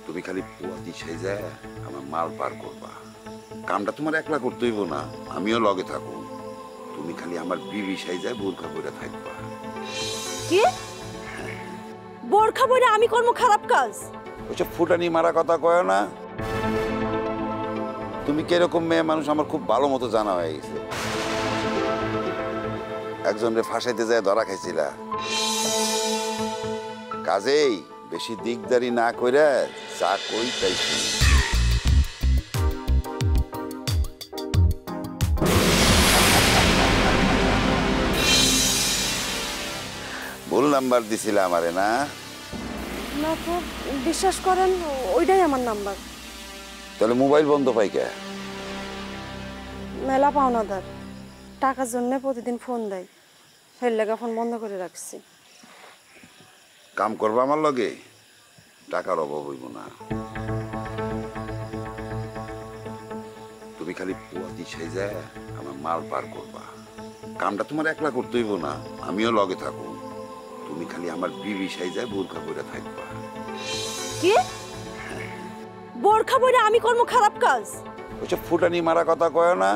তুমি খালি পুয়াতি সাইজা আমার মাল পার করবা। কামটা তোমার একলা করতে হইব না, আমিও লগে থাকো। তুমি খালি আমার বিবি সাইজা বোরখা পরে থাকবা। কি বোরখা পরে আমি করব খারাপ কাজ? ওইসব ফুটানি মারা কথা কয় না। তুমি কিরকম মেয়ে মানুষ আমার খুব ভালো মতো জানা হয়ে গেছে। একজনরে ফাঁসাইতে যায় ধরা খাইছিলা। কাজেই বেশি দিকদারি না কইরা যা কই তাই শুনি। ভুল নাম্বার দিছিলা আমারে না? না তো, বিশ্বাস করেন ওইটাই আমার নাম্বার। তাহলে মোবাইল বন্ধ পাই কে? মেলা পাওনাদার, টাকার জন্য প্রতিদিন ফোন দেয়, সেই লেগা ফোন বন্ধ করে রাখছি। কাম করবা আমার লগে, টাকার অভাব হইব না। তুমি খালি পুয়াতি সাইজা আমার মাল পার করবা। কামটা তোমার একলা করতে হইব না, আমিও লগে থাকো। তুমি খালি আমার বিবি সাইজা বোরখা পরে থাকবা। কি বোরখা পরে আমি করব খারাপ কাজ? ওইসব ফুটানি মারা কথা কয় না।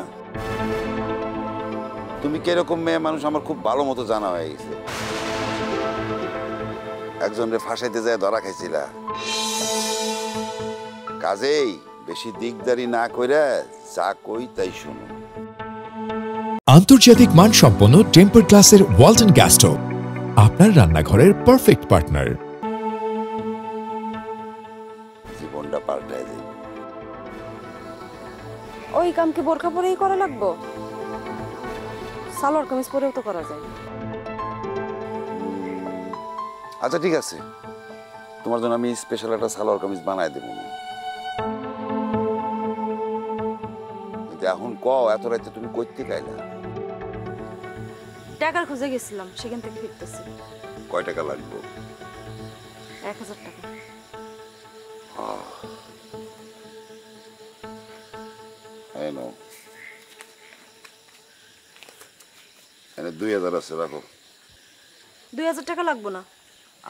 তুমি কিরকম মেয়ে মানুষ আমার খুব ভালো মতো জানা হয়ে গেছে। একজনরে ফাঁসাইতে যায় ধরা খাইছিলা। কাজেই বেশি দিকদারি না কইরা যা কই তাই শুনো। আন্তর্জাতিক মানসম্পন্ন টেম্পার গ্লাসের ওয়ালটন গ্যাস স্টোভ, আপনার রান্নাঘরের পারফেক্ট পার্টনার। জীবনটা পাল্টায় যাবে। ওই কাম কি বোরখা পরেই করা লাগবো? সালোয়ার কামিজ পরেও তো করা যায়। আচ্ছা ঠিক আছে, তোমার জন্য আমি স্পেশাল একটা সালোয়ার কামিজ বানাই দেবো। কিন্তু এখন কও, এত রাতে তুমি কইতে গাইলা? টাকার খুঁজে গেছিলাম, সেখান থেকে ফিরতেছি। কয় টাকা লাগবে? 1000 টাকা। এনে 2000 আছে, রাখো। 2000 টাকা লাগবো না।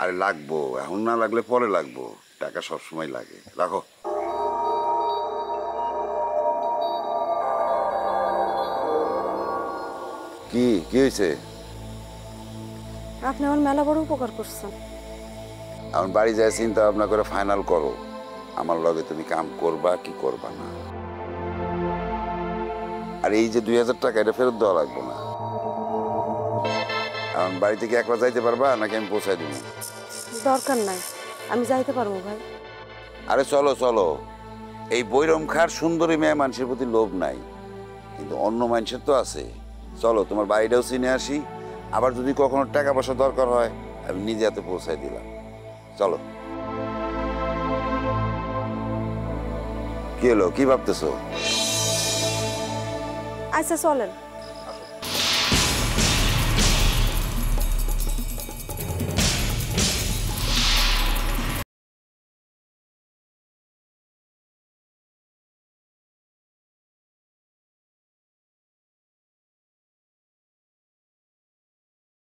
আরে লাগবো, এখন না লাগলে পরে লাগবো। টাকা সবসময় লাগে, রাখো। কি কি হয়েছে? আপনি আমার মেলা বড় উপকার করছেন। এখন বাড়ি যায় চিন্তা ভাবনা করে ফাইনাল করো, আমার লগে তুমি কাম করবা কি করবা না। আর এই যে 2000 টাকা, এটা ফেরত দেওয়া লাগবো না। এখন বাড়ি থেকে একলা যাইতে পারবা নাকি আমি পৌঁছাই দিব? দরকার নাই, আমি যাইতে পারবো ভাই। আরে চলো চলো, এই বৈরম খার সুন্দরী মেয়ে মানুষের প্রতি লোভ নাই, কিন্তু অন্য মানুষের তো আছে। চলো, তোমার বাড়িটাও চিনে আসি, আবার যদি কখনো টাকা পয়সা দরকার হয় আমি নিজে হাতে পৌঁছাই দিলাম। চলো। কি হলো, কি ভাবতেছো? আচ্ছা চলেন।